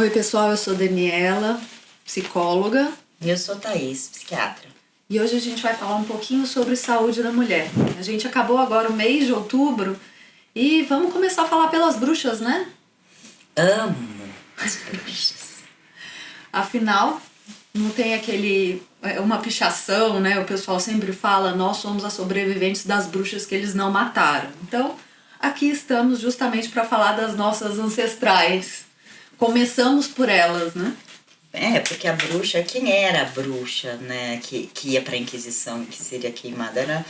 Oi, pessoal, eu sou Daniela, psicóloga, E eu sou Thaís, psiquiatra. e hoje a gente vai falar um pouquinho sobre saúde da mulher. A gente acabou agora o mês de outubro e vamos começar a falar pelas bruxas, né? Amo as bruxas. Afinal, não tem uma pichação, né? O pessoal sempre fala, nós somos as sobreviventes das bruxas que eles não mataram. Então, aqui estamos justamente para falar das nossas ancestrais. Começamos por elas, né? Porque a bruxa, quem era a bruxa, né, que ia pra Inquisição e que seria queimada?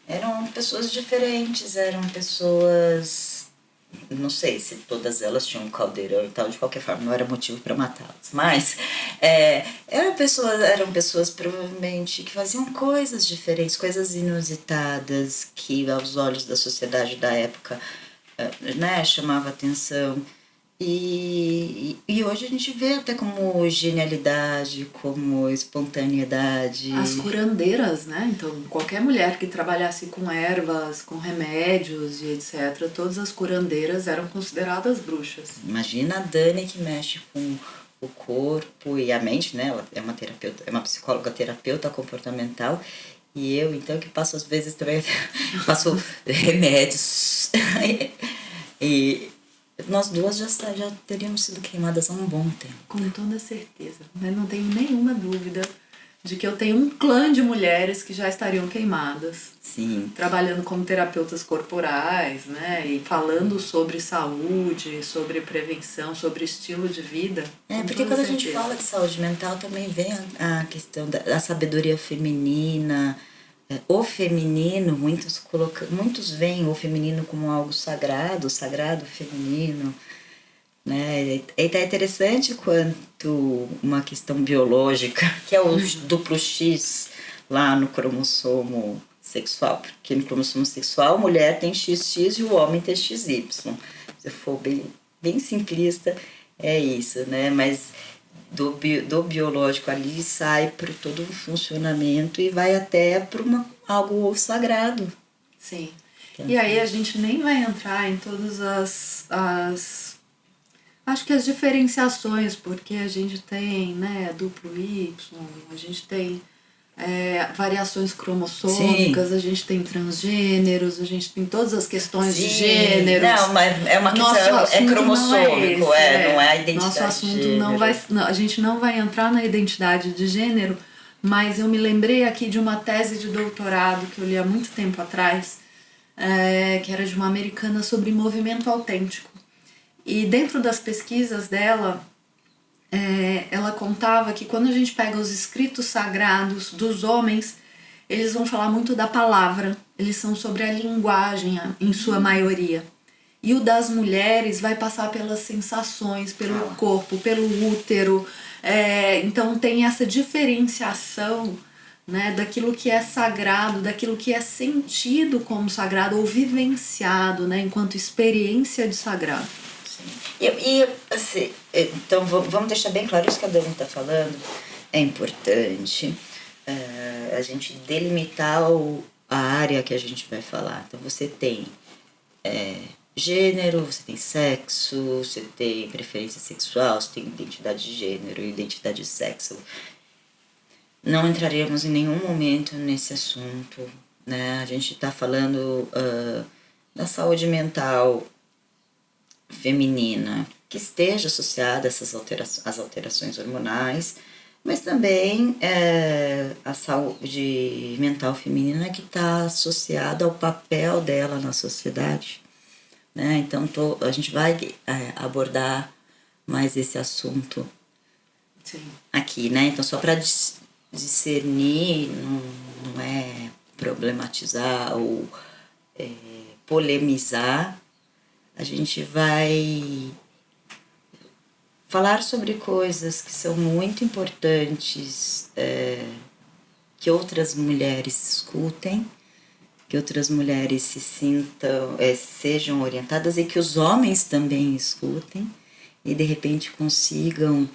Eram pessoas diferentes, eram pessoas. Não sei se todas elas tinham um caldeirão e tal, de qualquer forma, não era motivo para matá-las. Mas eram pessoas provavelmente que faziam coisas diferentes, coisas inusitadas, que aos olhos da sociedade da época né, chamava atenção. E hoje a gente vê até como genialidade, como espontaneidade. As curandeiras, né? Então, qualquer mulher que trabalhasse com ervas, com remédios e etc., todas as curandeiras eram consideradas bruxas. Imagina a Dani que mexe com o corpo e a mente, né? Ela é uma terapeuta, é uma psicóloga terapeuta comportamental. E eu, então, que passo às vezes também, passo remédios. E nós duas já teríamos sido queimadas há um bom tempo. Com toda certeza. Mas não tenho nenhuma dúvida de que eu tenho um clã de mulheres que já estariam queimadas. Sim. Trabalhando como terapeutas corporais, né? E falando sobre saúde, sobre prevenção, sobre estilo de vida. Porque quando a gente fala de saúde mental também vem a questão da sabedoria feminina, o feminino, muitos veem o feminino como algo sagrado, sagrado feminino, né? E tá interessante quanto uma questão biológica, que é o duplo X lá no cromossomo sexual, porque no cromossomo sexual a mulher tem XX e o homem tem XY. Se eu for bem simplista, é isso, né? Mas do biológico ali sai para todo o funcionamento e vai até para algo sagrado. Sim. E aí a gente nem vai entrar em todas acho que as diferenciações, porque a gente tem, né, duplo Y, a gente tem variações cromossômicas, Sim. A gente tem transgêneros, a gente tem todas as questões de Sim. gêneros. Não, mas é uma questão, é cromossômico, não é a identidade Nosso assunto de gênero. a gente não vai entrar na identidade de gênero, mas eu me lembrei aqui de uma tese de doutorado que eu li há muito tempo atrás, que era de uma americana sobre movimento autêntico. E dentro das pesquisas dela, ela contava que quando a gente pega os escritos sagrados dos homens, eles vão falar muito da palavra, eles são sobre a linguagem em sua maioria. E o das mulheres vai passar pelas sensações, pelo corpo, pelo útero. Então tem essa diferenciação, né, daquilo que é sagrado, daquilo que é sentido como sagrado ou vivenciado, né, enquanto experiência de sagrado. E assim, então vamos deixar bem claro isso que a Dani está falando. É importante a gente delimitar a área que a gente vai falar. Então você tem gênero, você tem sexo, você tem preferência sexual, você tem identidade de gênero e identidade de sexo. Não entraremos em nenhum momento nesse assunto, né? A gente está falando da saúde mental feminina que esteja associada a às alterações hormonais, mas também a saúde mental feminina que está associada ao papel dela na sociedade, né? Então a gente vai abordar mais esse assunto. Sim. Aqui, né? Então só para discernir, não é problematizar ou polemizar. A gente vai falar sobre coisas que são muito importantes, que outras mulheres escutem, que outras mulheres se sintam, sejam orientadas e que os homens também escutem e de repente consigam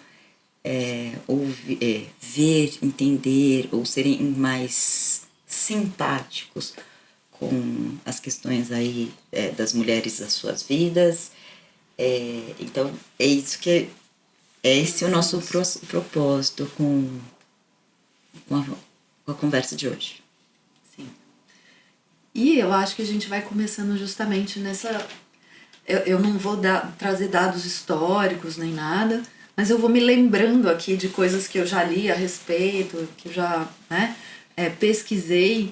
ouvir, ver, entender ou serem mais simpáticos com as questões aí das mulheres das suas vidas. Então, é isso que É esse o nosso propósito com a conversa de hoje. Sim. E eu acho que a gente vai começando justamente nessa... Eu não vou trazer dados históricos nem nada, mas eu vou me lembrando aqui de coisas que eu já li a respeito, que eu já, né, pesquisei.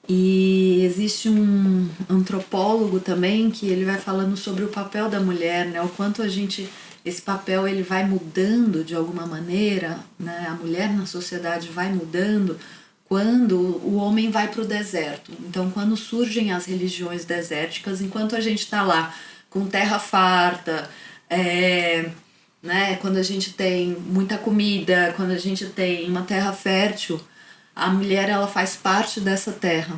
E existe um antropólogo também que ele vai falando sobre o papel da mulher, né, o quanto esse papel ele vai mudando de alguma maneira, né, a mulher na sociedade vai mudando quando o homem vai para o deserto. Então, quando surgem as religiões desérticas, enquanto a gente está lá com terra farta, né, quando a gente tem muita comida, quando a gente tem uma terra fértil, a mulher ela faz parte dessa terra,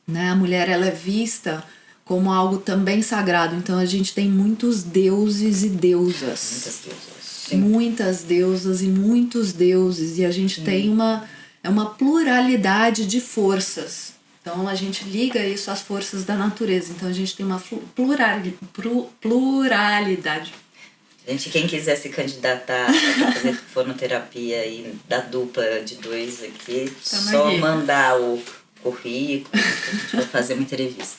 né? A mulher ela é vista como algo também sagrado. Então a gente tem muitos deuses e deusas. Muitas deusas. Sim. Muitas deusas e muitos deuses. E a gente tem uma pluralidade de forças. Então a gente liga isso às forças da natureza. Então a gente tem uma pluralidade. Gente, quem quiser se candidatar a fazer fonoterapia e da dupla de 2 aqui, só aqui. Mandar o currículo, a gente vai fazer uma entrevista.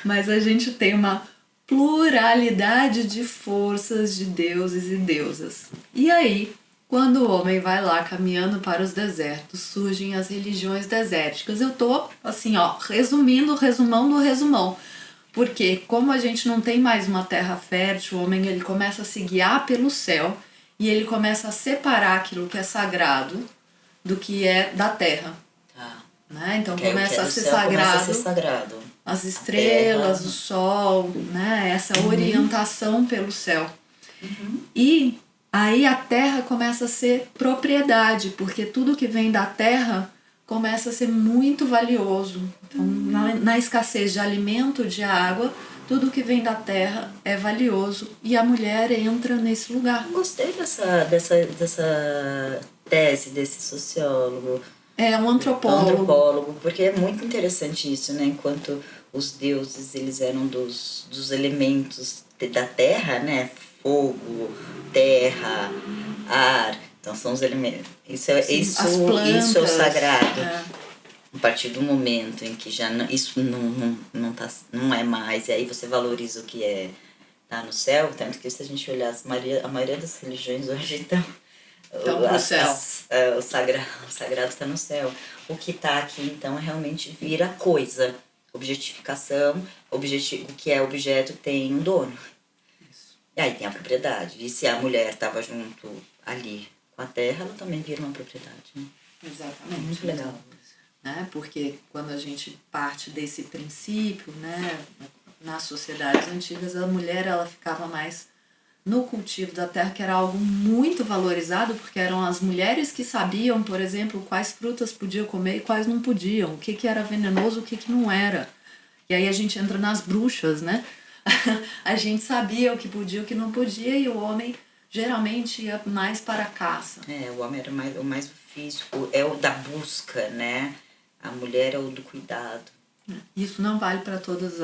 Mas a gente tem uma pluralidade de forças de deuses e deusas. E aí, quando o homem vai lá caminhando para os desertos, surgem as religiões desérticas. Eu tô, assim, resumindo o resumão do resumão. Porque como a gente não tem mais uma terra fértil, o homem ele começa a se guiar pelo céu e ele começa a separar aquilo que é sagrado do que é da terra. Né? Então começa a ser sagrado. As estrelas, o sol, né? Essa orientação pelo céu. E aí a terra começa a ser propriedade, porque tudo que vem da terra começa a ser muito valioso. Então, na escassez de alimento, de água, tudo que vem da terra é valioso e a mulher entra nesse lugar. Gostei dessa tese desse sociólogo. É um antropólogo. Porque é muito interessante isso, né? Enquanto os deuses eles eram dos elementos da terra, né? Fogo, terra, ar. Então são os elementos. Isso é o sagrado. A partir do momento em que já isso não é mais, e aí você valoriza o que tá no céu, tanto que se a gente olhar a maioria das religiões hoje estão no céu. O sagrado está no céu. O que está aqui então realmente vira coisa, objetificação, o que é objeto tem um dono. Isso. E aí tem a propriedade. E se a mulher estava junto ali com a terra, ela também vira uma propriedade. Né? Exatamente. Muito legal. Né? Porque quando a gente parte desse princípio, né, nas sociedades antigas, a mulher ela ficava mais no cultivo da terra, que era algo muito valorizado, porque eram as mulheres que sabiam, por exemplo, quais frutas podiam comer e quais não podiam, o que era venenoso, o que não era. E aí a gente entra nas bruxas, né? A gente sabia o que podia, o que não podia, e o homem geralmente ia mais para a caça. O homem era o mais físico, é o da busca, né? A mulher é o do cuidado. Isso não vale para todas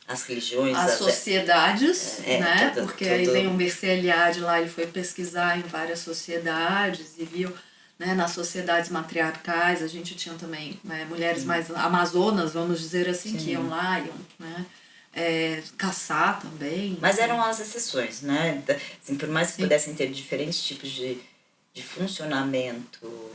as religiões, as sociedades, né? Porque aí vem o Mircea Eliade lá, ele foi pesquisar em várias sociedades e viu, né, nas sociedades matriarcais, a gente tinha também, né, mulheres mais amazonas, vamos dizer assim, que iam lá, né, caçar também. Mas eram as exceções, né? Assim, por mais que pudessem ter diferentes tipos de funcionamento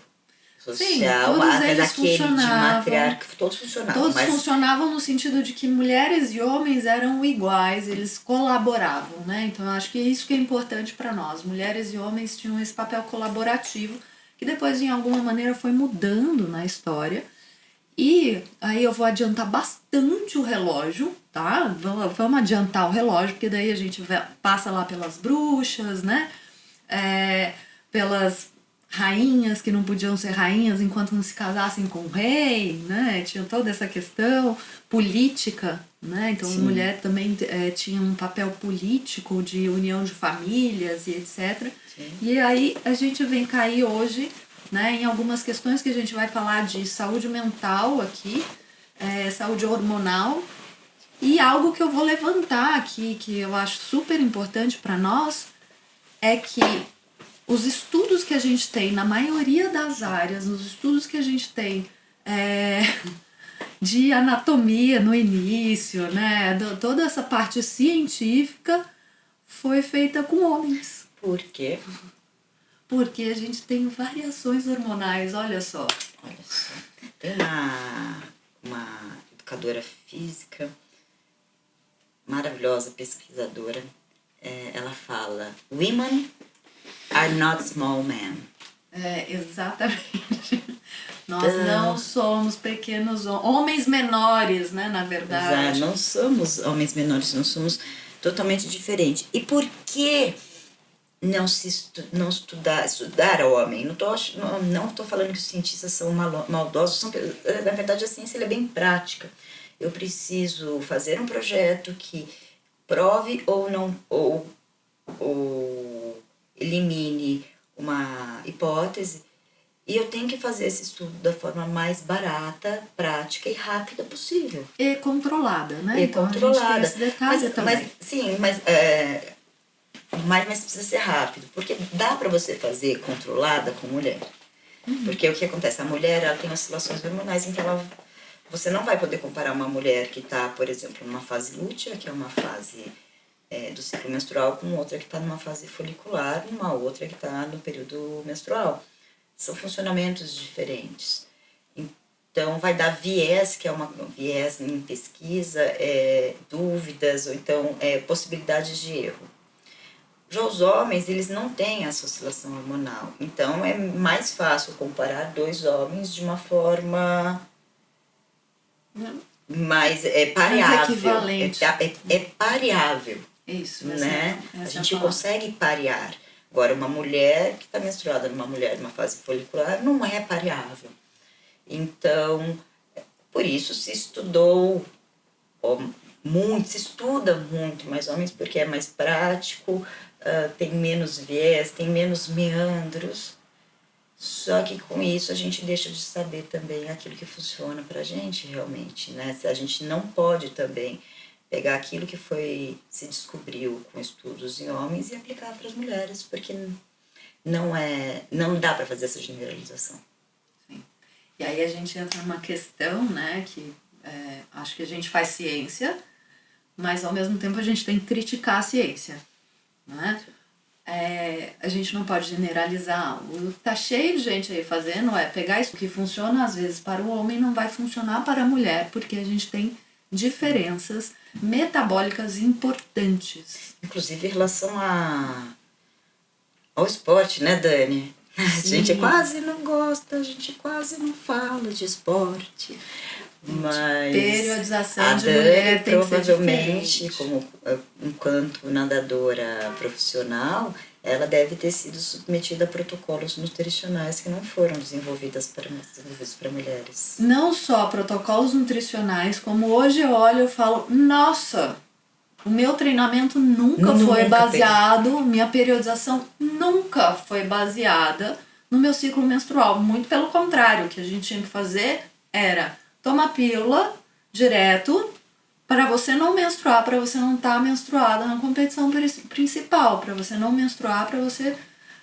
social, todos funcionavam. Todos funcionavam. Todos funcionavam no sentido de que mulheres e homens eram iguais, eles colaboravam, né? Então eu acho que é isso que é importante para nós. Mulheres e homens tinham esse papel colaborativo, que depois, de alguma maneira, foi mudando na história. E aí eu vou adiantar bastante o relógio, tá? Vamos adiantar o relógio, porque daí a gente passa lá pelas bruxas, né? Pelas rainhas que não podiam ser rainhas enquanto não se casassem com o rei, né? Tinha toda essa questão política, né? Então a mulher também tinha um papel político de união de famílias e etc. Sim. E aí a gente vem cair hoje, né, em algumas questões que a gente vai falar de saúde mental aqui, saúde hormonal, e algo que eu vou levantar aqui, que eu acho super importante para nós, é que os estudos que a gente tem, na maioria das áreas, os estudos que a gente tem de anatomia no início, né? Toda essa parte científica foi feita com homens. Por quê? Porque a gente tem variações hormonais, olha só. Olha só. Tem uma educadora física maravilhosa, pesquisadora. Ela fala: Women are not small men. Exatamente. Nós não somos pequenos homens menores, né, na verdade. Não somos homens menores, nós somos totalmente diferentes. E por que não estudar o homem? Não estou falando que os cientistas são maldosos, na verdade a ciência é bem prática. Eu preciso fazer um projeto que prove ou não, ou elimine uma hipótese, e eu tenho que fazer esse estudo da forma mais barata, prática e rápida possível. E controlada, né? Então controlada. A gente tem esse detalhe também. Mas precisa ser rápido, porque dá para você fazer controlada com mulher. Porque o que acontece? A mulher, ela tem oscilações hormonais, então você não vai poder comparar uma mulher que está, por exemplo, numa fase lútea, que é uma fase do ciclo menstrual, com outra que está numa fase folicular, numa outra que está no período menstrual. São funcionamentos diferentes. Então, vai dar viés, que é viés em pesquisa, dúvidas, ou então possibilidades de erro. Já os homens, eles não têm essa oscilação hormonal. Então, é mais fácil comparar dois homens de uma forma mais pareável. Mais equivalente. É pareável. Isso, né? A gente consegue parear. Agora, uma mulher que está menstruada numa mulher numa fase folicular não é pareável. Então, por isso se estudou muito, se estuda muito mais homens, porque é mais prático, tem menos viés, tem menos meandros. Só que com isso a gente deixa de saber também aquilo que funciona pra gente realmente, né? A gente não pode também pegar aquilo que se descobriu com estudos em homens e aplicar para as mulheres, porque não dá para fazer essa generalização. Sim. E aí a gente entra numa questão, né, que acho que a gente faz ciência, mas ao mesmo tempo a gente tem que criticar a ciência, né? A gente não pode generalizar. Tá cheio de gente aí fazendo, pegar isso que funciona às vezes para o homem não vai funcionar para a mulher, porque a gente tem diferenças metabólicas importantes. Inclusive em relação ao esporte, né, Dani? Sim. A gente quase não gosta, a gente quase não fala de esporte. Mas periodização de mulher tem provavelmente, enquanto nadadora profissional, ela deve ter sido submetida a protocolos nutricionais que não foram desenvolvidos para mulheres. Não só protocolos nutricionais, como hoje eu olho e falo, nossa, o meu treinamento nunca foi baseado, minha periodização nunca foi baseada no meu ciclo menstrual. Muito pelo contrário, o que a gente tinha que fazer era tomar pílula direto para você não menstruar, para você não estar menstruada na competição principal, para você não menstruar, para você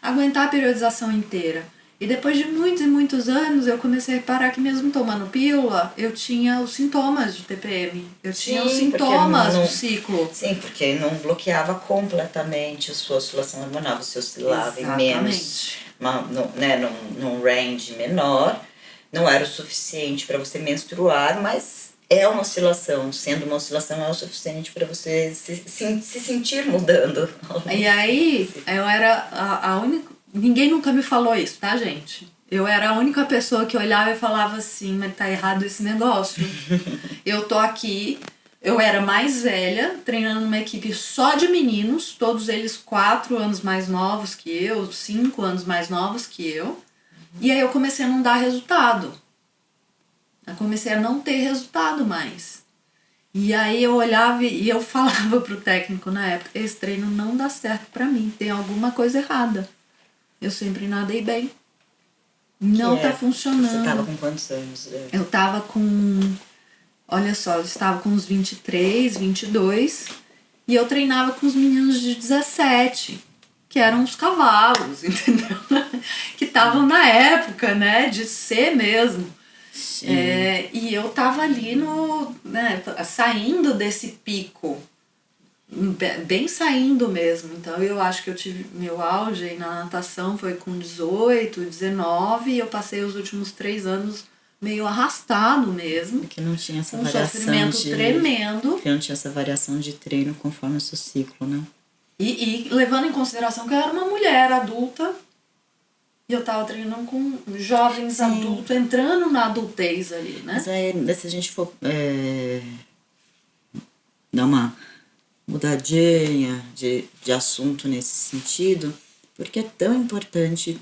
aguentar a periodização inteira. E depois de muitos e muitos anos, eu comecei a reparar que mesmo tomando pílula, eu tinha os sintomas de TPM. Eu tinha os sintomas do ciclo. Sim, porque não bloqueava completamente a sua oscilação hormonal. Você oscilava em menos, num range menor. Não era o suficiente para você menstruar, mas é uma oscilação. Sendo uma oscilação, é o suficiente para você se sentir mudando. E aí, eu era a única... Ninguém nunca me falou isso, tá, gente? Eu era a única pessoa que olhava e falava assim, mas tá errado esse negócio. Eu tô aqui, eu era mais velha, treinando numa equipe só de meninos, todos eles 4 anos mais novos que eu, 5 anos mais novos que eu. E aí eu comecei a não dar resultado. Eu comecei a não ter resultado mais. E aí eu olhava e eu falava pro técnico na época, esse treino não dá certo pra mim, tem alguma coisa errada. Eu sempre nadei bem. Não tá funcionando. Você tava com quantos anos? Eu tava com... Olha só, eu estava com uns 23, 22. E eu treinava com os meninos de 17. que eram os cavalos, entendeu? Que estavam na época, né, de ser mesmo. E eu tava ali saindo desse pico, bem saindo mesmo. Então eu acho que eu tive meu auge na natação foi com 18, 19 e eu passei os últimos 3 anos meio arrastado mesmo. Porque não tinha essa variação sofrimento tremendo. Porque não tinha essa variação de treino conforme o seu ciclo, né? E levando em consideração que eu era uma mulher adulta e eu tava treinando com jovens adultos, entrando na adultez ali, né? Mas aí, se a gente for dar uma mudadinha de assunto nesse sentido, porque é tão importante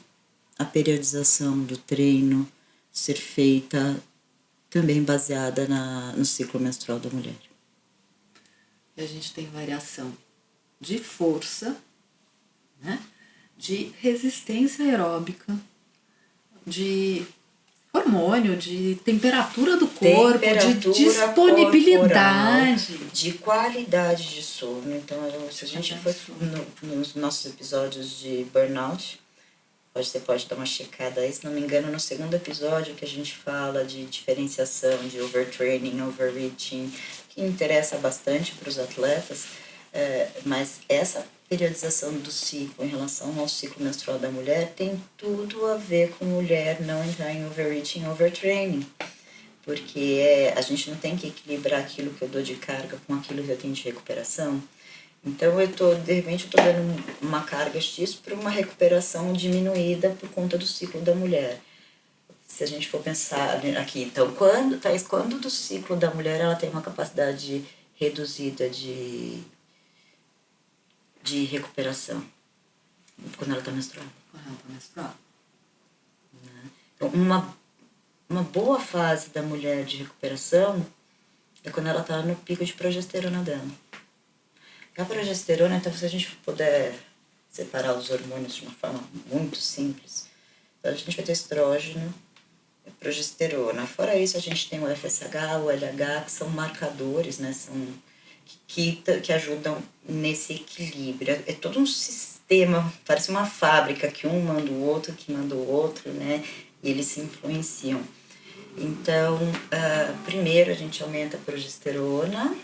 a periodização do treino ser feita também baseada no ciclo menstrual da mulher. E a gente tem variação de força, né? De resistência aeróbica, de hormônio, de temperatura do corpo, de disponibilidade. Corporal, de qualidade de sono. Então, se a gente for nos nossos episódios de burnout, você pode dar uma checada aí, se não me engano, no segundo episódio que a gente fala de diferenciação de overtraining, overreaching, que interessa bastante para os atletas, mas essa periodização do ciclo em relação ao ciclo menstrual da mulher tem tudo a ver com mulher não entrar em overreaching, overtraining, porque a gente não tem que equilibrar aquilo que eu dou de carga com aquilo que eu tenho de recuperação. Então, de repente, eu estou dando uma carga X para uma recuperação diminuída por conta do ciclo da mulher. Se a gente for pensar aqui, então, quando do ciclo da mulher ela tem uma capacidade reduzida de recuperação? Quando ela está menstruada. Quando ela está menstruada. Então, uma boa fase da mulher de recuperação é quando ela está no pico de progesterona dela. A progesterona, então, se a gente puder separar os hormônios de uma forma muito simples, então a gente vai ter estrógeno e progesterona. Fora isso, a gente tem o FSH, o LH, que são marcadores, né? Que ajudam nesse equilíbrio. É todo um sistema, parece uma fábrica, que um manda o outro, que manda o outro, né? E eles se influenciam. Então, primeiro a gente aumenta a progesterona,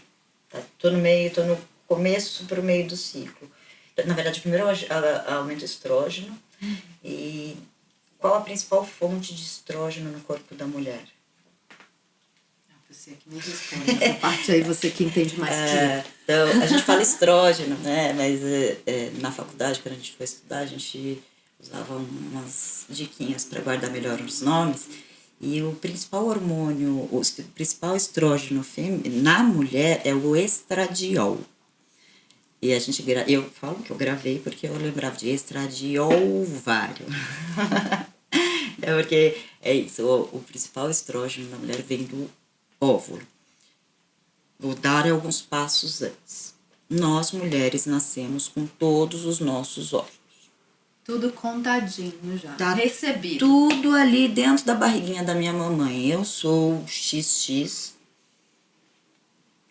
tá? Tô no começo para o meio do ciclo. Na verdade, primeiro aumenta o estrógeno. E qual a principal fonte de estrógeno no corpo da mulher? Você que me responde essa parte aí, você que entende mais que então, a gente fala estrógeno, né? Mas na faculdade, quando a gente foi estudar, a gente usava umas diquinhas para guardar melhor os nomes. E o principal hormônio, o principal estrógeno na mulher é o estradiol. E eu falo que eu gravei porque eu lembrava de estradiol-ovário. Porque é isso, o principal estrógeno na mulher vem do óvulo. Vou dar alguns passos antes. Nós, mulheres, nascemos com todos os nossos óvulos. Tudo contadinho já, tá recebido. Tudo ali dentro da barriguinha da minha mamãe. Eu sou XX,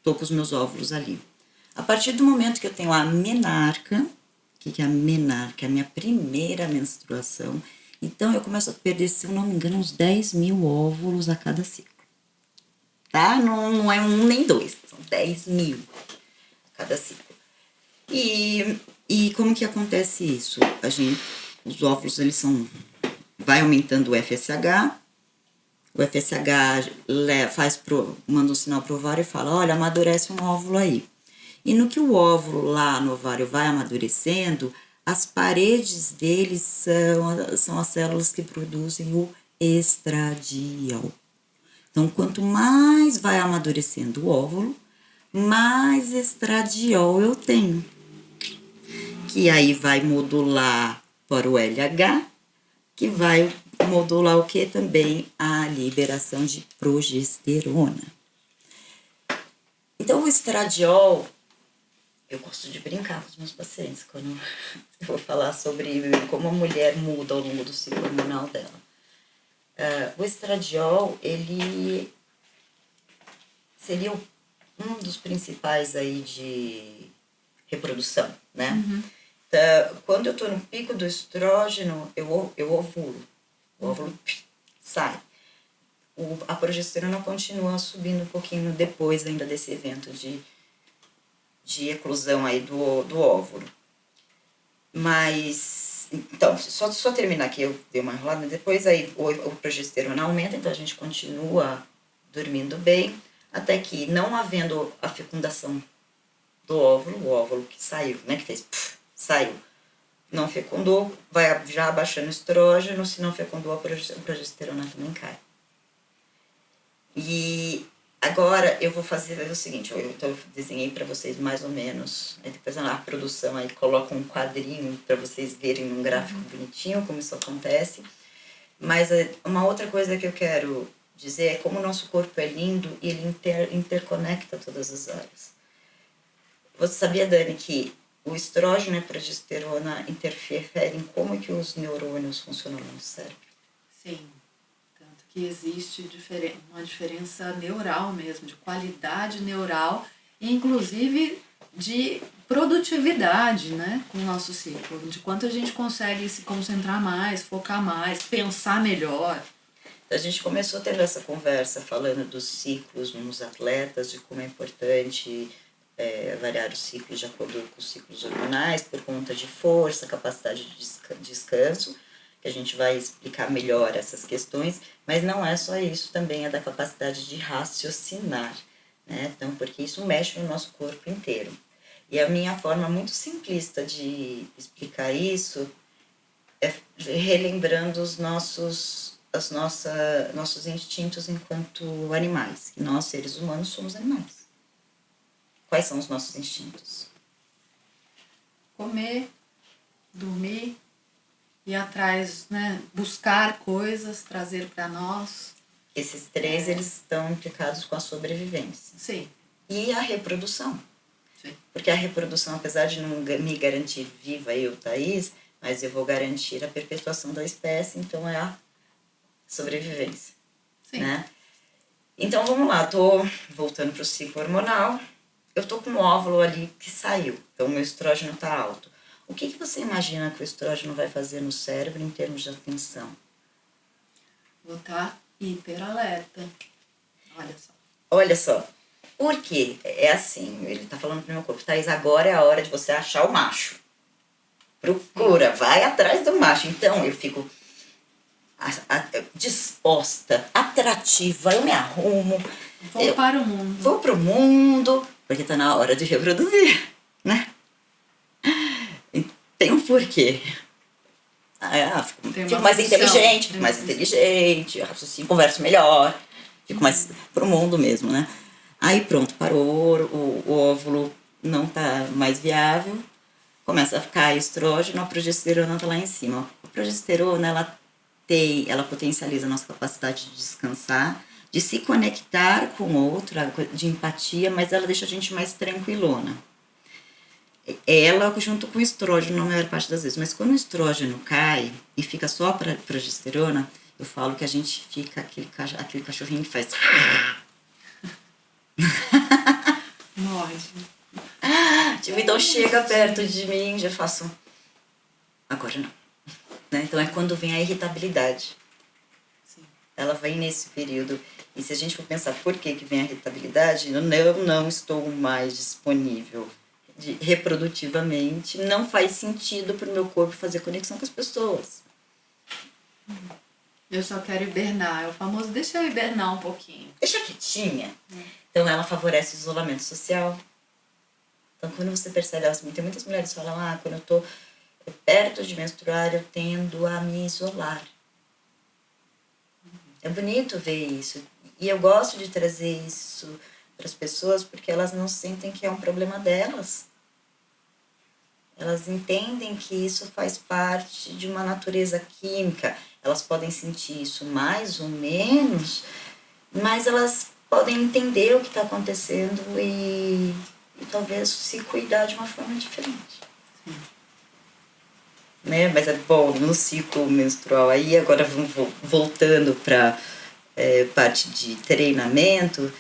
tô com os meus óvulos ali. A partir do momento que eu tenho a menarca, que é a menarca? É a minha primeira menstruação. Então, eu começo a perder, se eu não me engano, uns 10 mil óvulos a cada ciclo. Tá? Não é 1 nem 2, são 10 mil a cada ciclo. E como que acontece isso? Os óvulos, vai aumentando o FSH. O FSH manda um sinal pro ovário e fala, olha, amadurece um óvulo aí. E no que o óvulo lá no ovário vai amadurecendo, as paredes deles são as células que produzem o estradiol. Então, quanto mais vai amadurecendo o óvulo, mais estradiol eu tenho. Que aí vai modular para o LH, que vai modular o que também? A liberação de progesterona. Então, o estradiol, eu gosto de brincar com os meus pacientes quando eu vou falar sobre como a mulher muda ao longo do ciclo hormonal dela. O estradiol, ele seria um dos principais aí de reprodução, né? Uhum. Quando eu estou no pico do estrógeno, eu ovulo. O óvulo sai. A progesterona continua subindo um pouquinho depois ainda desse evento de eclosão aí do óvulo. Mas, então, só terminar aqui, eu dei uma enrolada, depois aí o progesterona aumenta, então a gente continua dormindo bem, até que, não havendo a fecundação do óvulo, o óvulo que saiu, né, que fez, saiu, não fecundou, vai já abaixando o estrógeno, se não fecundou, a progesterona também cai. E agora eu vou fazer o seguinte, eu desenhei para vocês mais ou menos, aí depois a produção aí coloca um quadrinho para vocês verem num gráfico bonitinho como isso acontece. Mas uma outra coisa que eu quero dizer é como o nosso corpo é lindo e ele interconecta todas as áreas. Você sabia, Dani, que o estrógeno e a progesterona interferem em como que os neurônios funcionam no cérebro? Sim. Tanto que existe uma diferença neural mesmo, de qualidade neural, e inclusive de produtividade, né, com o nosso ciclo, de quanto a gente consegue se concentrar mais, focar mais, pensar melhor. A gente começou tendo essa conversa falando dos ciclos nos atletas, de como é importante variar os ciclos de acordo com os ciclos hormonais, por conta de força, capacidade de descanso, que a gente vai explicar melhor essas questões, mas não é só isso, também é da capacidade de raciocinar, né? Então, porque isso mexe no nosso corpo inteiro. E a minha forma muito simplista de explicar isso é relembrando os nossos instintos enquanto animais. E nós, seres humanos, somos animais. Quais são os nossos instintos? Comer, dormir, ir atrás, né? Buscar coisas, trazer para nós. Esses três, eles estão implicados com a sobrevivência. Sim. E a reprodução. Sim. Porque a reprodução, apesar de não me garantir viva eu, Thaís, mas eu vou garantir a perpetuação da espécie, então é a sobrevivência. Sim. Né? Então vamos lá, tô voltando para o ciclo hormonal. Eu tô com um óvulo ali que saiu, então o meu estrógeno está alto. O que você imagina que o estrógeno vai fazer no cérebro em termos de atenção? Vou estar hiperalerta. Olha só. Por quê? É assim, ele tá falando pro meu corpo, Thaís, agora é a hora de você achar o macho. Procura, vai atrás do macho. Então eu fico disposta, atrativa, eu me arrumo. Vou para o mundo. Vou pro mundo, porque tá na hora de reproduzir, né? Tem um porquê. Fico mais inteligente, raciocínio, converso melhor, fico mais pro mundo mesmo, né? Aí pronto, parou, o óvulo não tá mais viável, começa a ficar estrógeno, a progesterona tá lá em cima. A progesterona, ela potencializa a nossa capacidade de descansar, de se conectar com o outro, de empatia, mas ela deixa a gente mais tranquilona. Ela junto com o estrógeno na maior parte das vezes, mas quando o estrógeno cai e fica só para progesterona, eu falo que a gente fica aquele cachorrinho que faz morde. Então chega perto de mim, já faço agora não, né? Então é quando vem a irritabilidade. Sim. Ela vem nesse período, e se a gente for pensar por que vem a irritabilidade, eu não estou mais disponível reprodutivamente, não faz sentido para o meu corpo fazer conexão com as pessoas. Eu só quero hibernar, é o famoso deixa eu hibernar um pouquinho. Deixa quietinha. Então ela favorece o isolamento social. Então quando você percebe, tem muitas mulheres que falam, quando eu estou perto de menstruar, eu tendo a me isolar. É bonito ver isso. E eu gosto de trazer isso para as pessoas porque elas não sentem que é um problema delas. Elas entendem que isso faz parte de uma natureza química. Elas podem sentir isso mais ou menos, mas elas podem entender o que está acontecendo e talvez se cuidar de uma forma diferente. Sim. Né? Mas é bom, no ciclo menstrual aí, agora vamos voltando para parte de treinamento,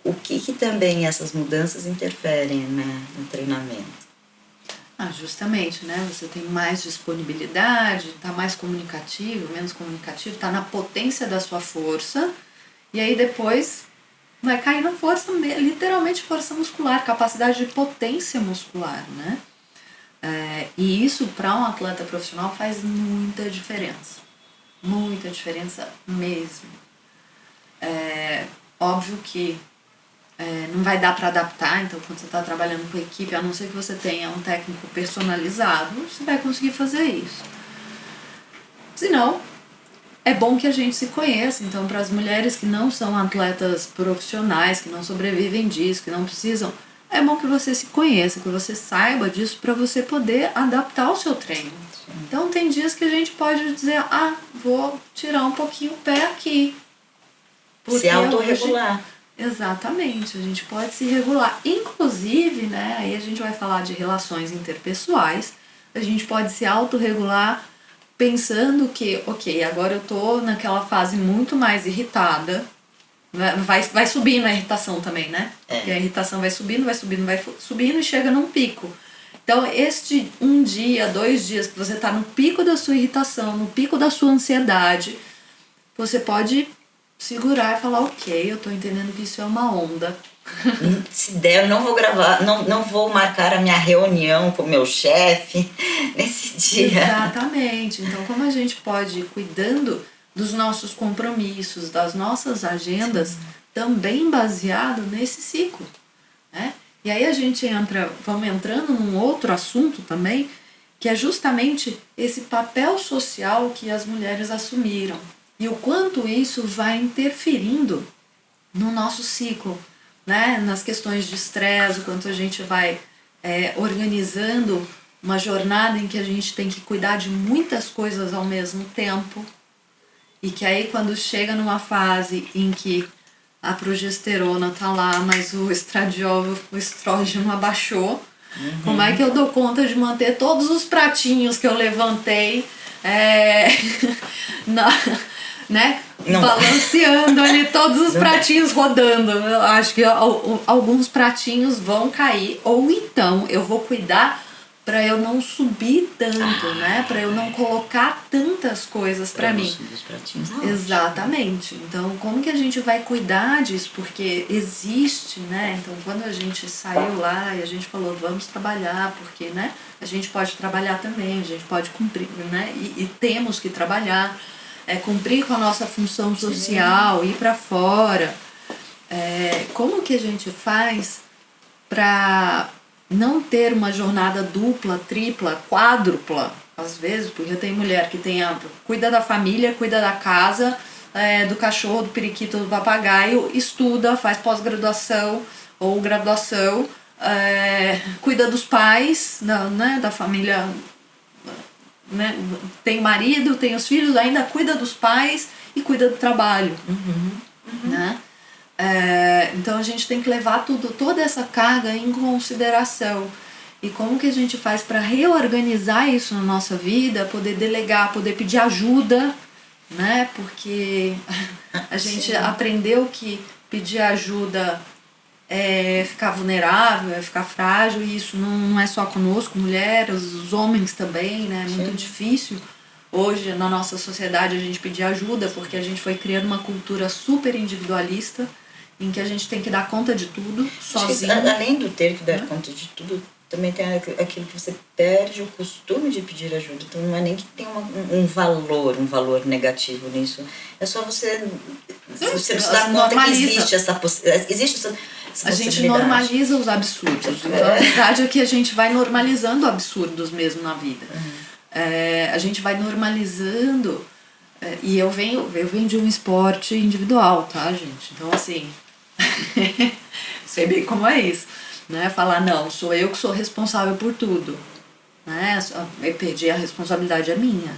o que também essas mudanças interferem, né, no treinamento? justamente, né? Você tem mais disponibilidade, tá mais comunicativo, menos comunicativo, tá na potência da sua força, e aí depois vai cair na força, literalmente força muscular, capacidade de potência muscular, né? E isso para um atleta profissional faz muita diferença mesmo. Óbvio que não vai dar para adaptar, então quando você está trabalhando com equipe, a não ser que você tenha um técnico personalizado, você vai conseguir fazer isso. Se não, é bom que a gente se conheça. Então, para as mulheres que não são atletas profissionais, que não sobrevivem disso, que não precisam, é bom que você se conheça, que você saiba disso para você poder adaptar o seu treino. Então, tem dias que a gente pode dizer, vou tirar um pouquinho o pé aqui. Se autorregular. Exatamente, a gente pode se regular. Inclusive, né, aí a gente vai falar de relações interpessoais, a gente pode se autorregular pensando que, ok, agora eu tô naquela fase muito mais irritada, vai subindo a irritação também, né? Porque a irritação vai subindo e chega num pico. Então, este 1 dia, 2 dias que você tá no pico da sua irritação, no pico da sua ansiedade, você pode segurar e falar, ok, eu tô entendendo que isso é uma onda. Se der, eu não vou gravar, não vou marcar a minha reunião com o meu chefe nesse dia. Exatamente. Então, como a gente pode ir cuidando dos nossos compromissos, das nossas agendas, também baseado nesse ciclo, né? E aí a gente vamos entrando num outro assunto também, que é justamente esse papel social que as mulheres assumiram. E o quanto isso vai interferindo no nosso ciclo, né? Nas questões de estresse, o quanto a gente vai organizando uma jornada em que a gente tem que cuidar de muitas coisas ao mesmo tempo. E que aí quando chega numa fase em que a progesterona tá lá, mas o estradiol, o estrógeno abaixou, como é que eu dou conta de manter todos os pratinhos que eu levantei né? Balanceando ali todos os pratinhos rodando. Eu acho que alguns pratinhos vão cair, ou então eu vou cuidar para eu não subir tanto, né? Para eu não colocar tantas coisas para mim. Os pratinhos, exatamente. Então, como que a gente vai cuidar disso? Porque existe, né? Então, quando a gente saiu lá e a gente falou, vamos trabalhar, porque, né? A gente pode trabalhar também, a gente pode cumprir, né? E temos que trabalhar. Cumprir com a nossa função social, ir para fora. Como que a gente faz para não ter uma jornada dupla, tripla, quádrupla, às vezes, porque tem mulher que cuida da família, cuida da casa, do cachorro, do periquito, do papagaio, estuda, faz pós-graduação ou graduação, cuida dos pais, da família, né? Tem marido, tem os filhos, ainda cuida dos pais e cuida do trabalho. Né? Então a gente tem que levar toda essa carga em consideração. E como que a gente faz para reorganizar isso na nossa vida, poder delegar, poder pedir ajuda, né? Porque a gente aprendeu que pedir ajuda é ficar vulnerável, é ficar frágil, e isso não é só conosco, mulheres, os homens também, né? É muito difícil hoje na nossa sociedade a gente pedir ajuda, porque a gente foi criando uma cultura super individualista, em que a gente tem que dar conta de tudo sozinho. Além do ter que dar conta de tudo, também tem aquilo que você perde o costume de pedir ajuda. Então não é nem que tem um valor negativo nisso. É só você se dar conta que existe essa possibilidade. A gente normaliza os absurdos. Então, a verdade é que a gente vai normalizando absurdos mesmo na vida. A gente vai normalizando. E eu venho de um esporte individual, tá, gente? Então, assim, sei bem como é isso. Né? Falar, não, sou eu que sou responsável por tudo. Né? Eu perdi, a responsabilidade é minha.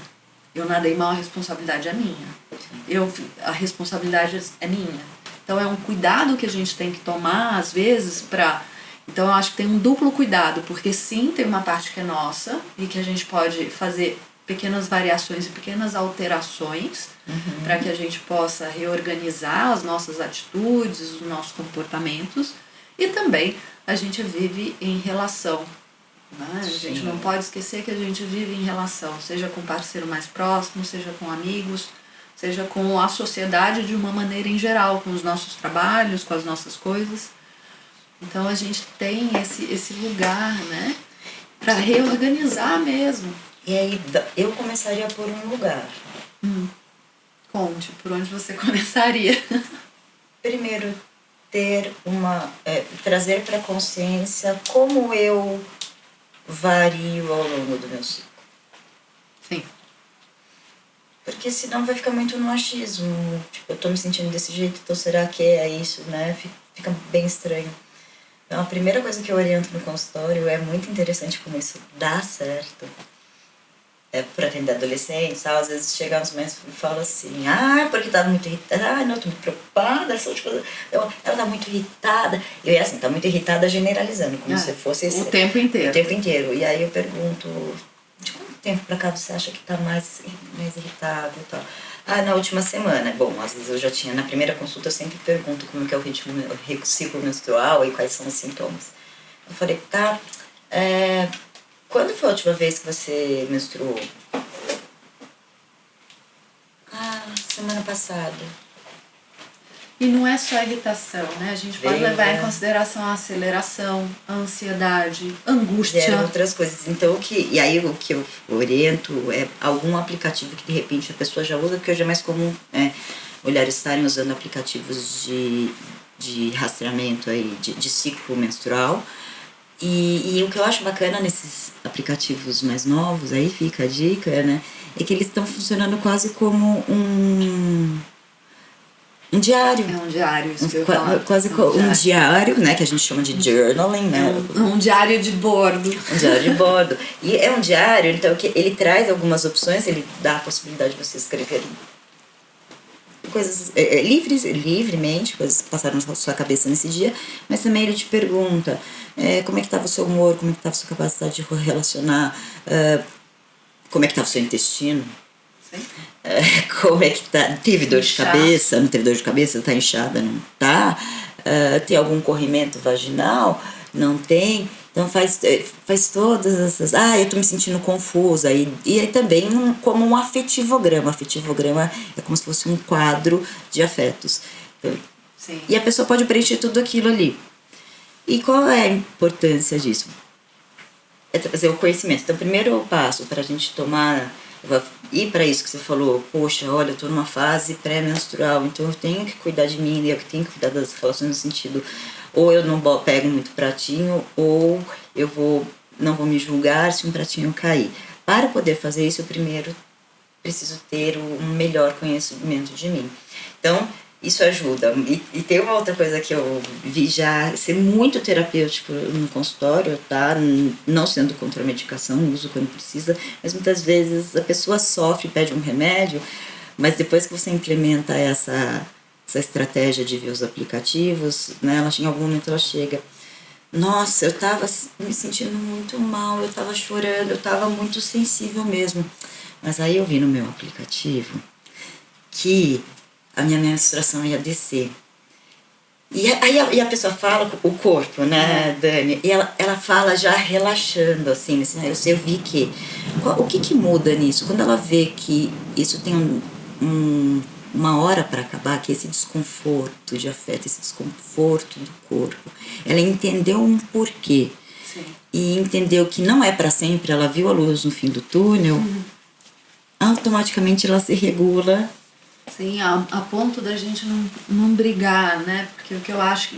Eu nadei mal, a responsabilidade é minha. A responsabilidade é minha. Então é um cuidado que a gente tem que tomar, às vezes, Então eu acho que tem um duplo cuidado, porque sim, tem uma parte que é nossa e que a gente pode fazer pequenas variações e pequenas alterações para que a gente possa reorganizar as nossas atitudes, os nossos comportamentos. E também a gente vive em relação Né? A gente Sim. não pode esquecer que a gente vive em relação, seja com o parceiro mais próximo, seja com amigos, seja com a sociedade de uma maneira em geral, com os nossos trabalhos, com as nossas coisas. Então a gente tem esse lugar, né, para reorganizar mesmo. E aí eu começaria por um lugar. Conte, por onde você começaria? Primeiro, trazer para a consciência como eu vario ao longo do meu ciclo. Sim. Porque senão vai ficar muito no achismo. Tipo, eu tô me sentindo desse jeito, então será que é isso, né? Fica bem estranho. Então, a primeira coisa que eu oriento no consultório é muito interessante como isso dá certo. Por atender adolescentes, tal, às vezes chegam as mães e falam assim, porque tá muito irritada, não, tô muito preocupada, ela tá muito irritada. E assim, tá muito irritada generalizando, como se fosse o tempo inteiro. O tempo inteiro. E aí eu pergunto, de quanto tempo pra cá você acha que tá mais irritada e tal? Na última semana. Bom, às vezes eu já tinha, na primeira consulta eu sempre pergunto como que é o ciclo menstrual e quais são os sintomas. Eu falei, quando foi a última vez que você menstruou? Semana passada. E não é só irritação, né? A gente pode levar em consideração a aceleração, a ansiedade, a angústia. Vieram outras coisas. Então, o que eu oriento é algum aplicativo que de repente a pessoa já usa, porque hoje é mais comum mulheres estarem usando aplicativos de rastreamento aí, de ciclo menstrual. E o que eu acho bacana nesses aplicativos mais novos, aí fica a dica, né? É que eles estão funcionando quase como um diário. É um diário, isso que eu ia falar. Quase um diário, né? Que a gente chama de journaling, né? Um diário de bordo. Um diário de bordo. E é um diário, então, que ele traz algumas opções, ele dá a possibilidade de você escrever coisas livremente, coisas que passaram na sua cabeça nesse dia, mas também ele te pergunta como é que estava o seu humor, como é que estava a sua capacidade de relacionar, como é que estava o seu intestino, como é que tá, teve dor de cabeça, não teve dor de cabeça, tá inchada, não tá, tem algum corrimento vaginal, não tem. Então faz todas essas... eu tô me sentindo confusa. E aí também como um afetivograma. Afetivograma é como se fosse um quadro de afetos. Então, sim. E a pessoa pode preencher tudo aquilo ali. E qual é a importância disso? É trazer o conhecimento. Então, o primeiro passo para a gente tomar... E para isso que você falou, poxa, olha, eu tô numa fase pré-menstrual, então eu tenho que cuidar de mim, eu tenho que cuidar das relações no sentido... Ou eu não pego muito pratinho, ou eu não vou me julgar se um pratinho cair. Para poder fazer isso, eu primeiro preciso ter um melhor conhecimento de mim. Então, isso ajuda. E tem uma outra coisa que eu vi já ser muito terapêutico no consultório, tá? Não sendo contra a medicação, uso quando precisa, mas muitas vezes a pessoa sofre, pede um remédio, mas depois que você implementa essa estratégia de ver os aplicativos, né? Em algum momento ela chega, nossa, eu tava me sentindo muito mal, eu tava chorando, eu tava muito sensível mesmo. Mas aí eu vi no meu aplicativo que a minha menstruação ia descer. E aí a pessoa fala, o corpo, né, Dani? E ela fala já relaxando, assim, eu vi que... O que muda nisso? Quando ela vê que isso tem uma hora para acabar, que esse desconforto de afeto, esse desconforto do corpo, ela entendeu um porquê. Sim. E entendeu que não é para sempre, ela viu a luz no fim do túnel, automaticamente ela se regula. Sim, a ponto da gente não brigar, né? Porque o que eu acho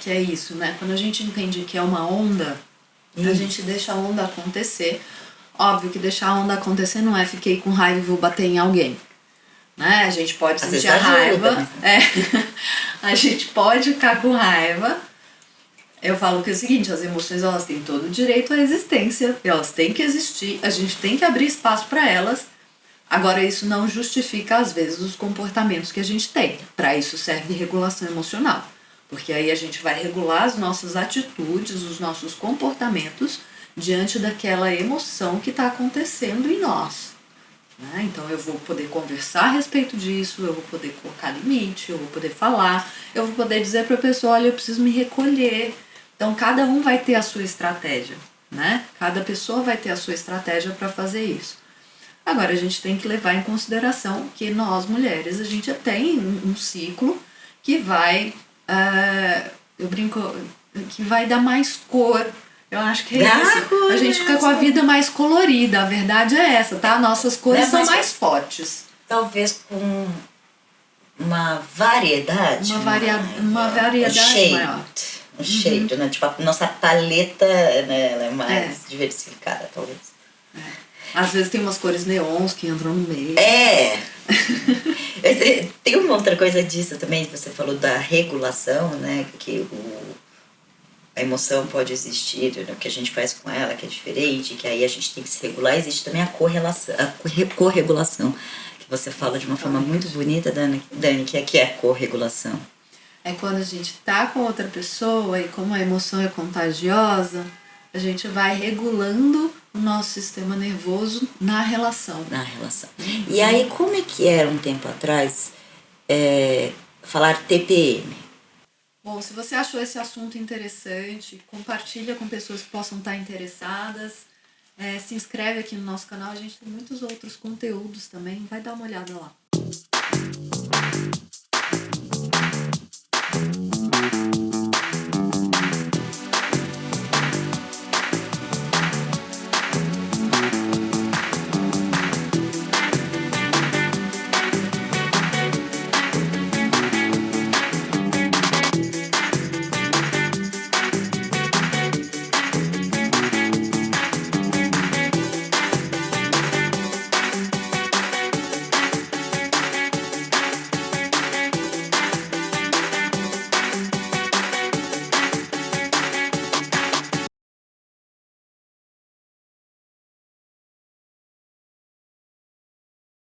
que é isso, né? Quando a gente entende que é uma onda, a gente deixa a onda acontecer. Óbvio que deixar a onda acontecer não é fiquei com raiva e vou bater em alguém. Né? A gente pode sentir a raiva. A gente pode ficar com raiva. Eu falo que é o seguinte, as emoções elas têm todo o direito à existência, elas têm que existir, a gente tem que abrir espaço para elas. Agora, isso não justifica, às vezes, os comportamentos que a gente tem. Para isso serve regulação emocional. Porque aí a gente vai regular as nossas atitudes, os nossos comportamentos diante daquela emoção que está acontecendo em nós. Né? Então, eu vou poder conversar a respeito disso, eu vou poder colocar limite, eu vou poder falar, eu vou poder dizer para a pessoa, olha, eu preciso me recolher. Então, cada um vai ter a sua estratégia. né? Cada pessoa vai ter a sua estratégia para fazer isso. Agora, a gente tem que levar em consideração que nós, mulheres, a gente tem um ciclo que vai, eu brinco, que vai dar mais cor. Eu acho que é isso. A gente fica com a vida mais colorida, a verdade é essa, tá? Nossas cores são mais fortes. Talvez com uma variedade. Uma variedade maior. Um shade, né? Tipo, a nossa paleta, né, ela é mais diversificada, talvez. Às vezes tem umas cores neons que entram no meio. Tem uma outra coisa disso também, você falou da regulação, né? Que a emoção pode existir, né, o que a gente faz com ela, que é diferente, que aí a gente tem que se regular. Existe também a corregulação, que você fala de uma forma muito bonita, Dani, que é a corregulação. É quando a gente tá com outra pessoa e como a emoção é contagiosa, a gente vai regulando o nosso sistema nervoso na relação. E aí, como é que era um tempo atrás falar TPM? Bom, se você achou esse assunto interessante, compartilha com pessoas que possam estar interessadas. Se inscreve aqui no nosso canal, a gente tem muitos outros conteúdos também, vai dar uma olhada lá.